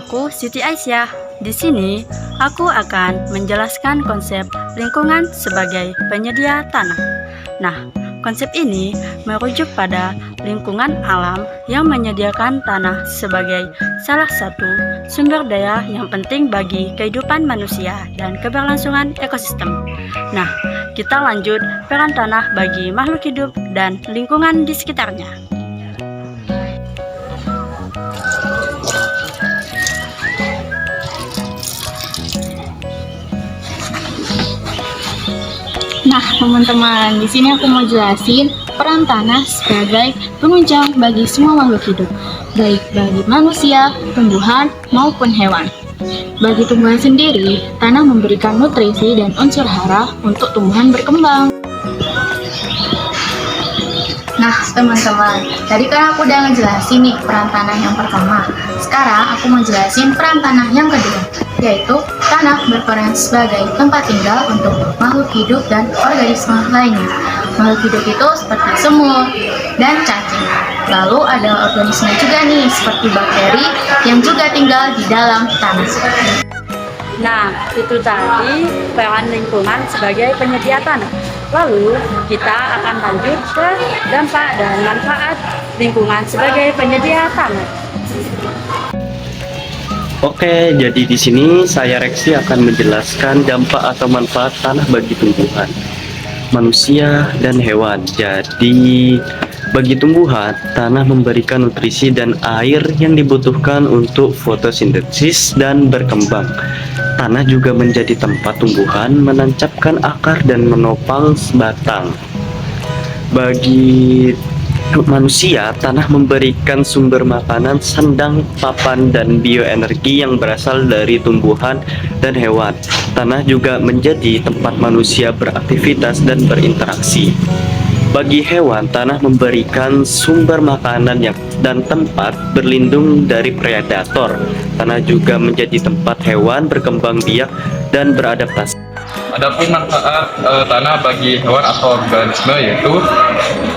Aku Siti Aisyah. Di sini, aku akan menjelaskan konsep lingkungan sebagai penyedia tanah. Nah, konsep ini merujuk pada lingkungan alam yang menyediakan tanah sebagai salah satu sumber daya yang penting bagi kehidupan manusia dan keberlangsungan ekosistem. Nah, kita lanjut peran tanah bagi makhluk hidup dan lingkungan di sekitarnya. Nah, teman-teman, di sini aku mau jelasin peran tanah sebagai penunjang bagi semua makhluk hidup, baik bagi manusia, tumbuhan, maupun hewan. Bagi tumbuhan sendiri, tanah memberikan nutrisi dan unsur hara untuk tumbuhan berkembang. Nah, teman-teman, tadi kan aku udah ngejelasin nih peran tanah yang pertama. Sekarang aku mau jelasin peran tanah yang kedua, yaitu tanah berperan sebagai tempat tinggal untuk makhluk hidup dan organisme lainnya. Makhluk hidup itu seperti semut dan cacing. Lalu ada organisme juga nih, seperti bakteri yang juga tinggal di dalam tanah. Nah, itu tadi peran lingkungan sebagai penyedia tanah. Lalu, kita akan lanjut ke dampak dan manfaat lingkungan sebagai penyedia tanah. Oke, jadi di sini saya Reksi akan menjelaskan dampak atau manfaat tanah bagi tumbuhan, manusia, dan hewan. Jadi, bagi tumbuhan, tanah memberikan nutrisi dan air yang dibutuhkan untuk fotosintesis dan berkembang. Tanah juga menjadi tempat tumbuhan menancapkan akar dan menopang batang. Bagi manusia, tanah memberikan sumber makanan, sandang, papan, dan bioenergi yang berasal dari tumbuhan dan hewan. Tanah juga menjadi tempat manusia beraktivitas dan berinteraksi. Bagi hewan, tanah memberikan sumber makanan dan tempat berlindung dari predator. Tanah juga menjadi tempat hewan berkembang biak dan beradaptasi. Adapun manfaat tanah bagi hewan atau organisme yaitu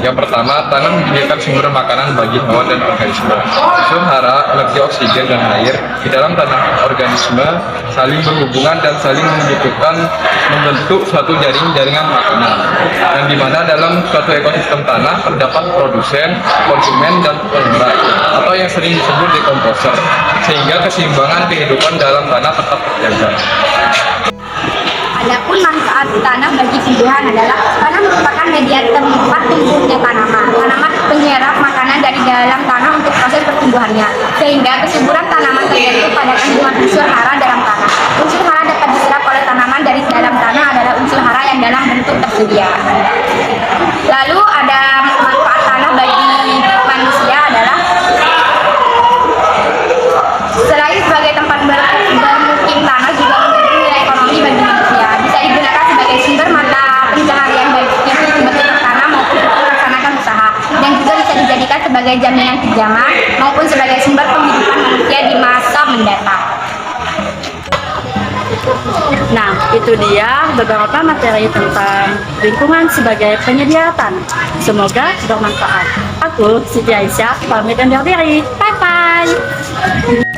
yang pertama, tanah menyediakan sumber makanan bagi hewan dan organisme. Unsur hara, energi oksigen, dan air di dalam tanah organisme saling berhubungan dan saling membutuhkan membentuk suatu jaringan makanan. Dan di mana dalam suatu ekosistem tanah terdapat produsen, konsumen, dan pengembang atau yang sering disebut dekomposer, sehingga keseimbangan kehidupan dalam tanah tetap terjaga. Adapun manfaat tanah bagi tumbuhan adalah tanah merupakan media tempat tumbuhnya tanaman. Tanaman penyerap makanan dari dalam tanah untuk proses pertumbuhannya, sehingga kesuburan tanaman tergantung pada kandungan unsur hara dalam tanah. Unsur hara dapat diserap oleh tanaman dari dalam tanah adalah unsur hara yang dalam bentuk tersedia. Lalu ada manfaat tanah bagi manusia adalah selain sebagai tempat bermukim, tanah juga memiliki nilai ekonomi bagi manusia. Bisa digunakan sebagai sumber mata pencaharian bagi yang bercocok tanam maupun untuk melaksanakan usaha, dan juga bisa dijadikan sebagai jaminan pinjaman maupun sebagai sumber penghidupan manusia di masa mendatang. Nah, itu dia beberapa materi tentang lingkungan sebagai penyedia tanah. Semoga bermanfaat. Aku Siti Aisyah, pamit undur diri. Bye-bye.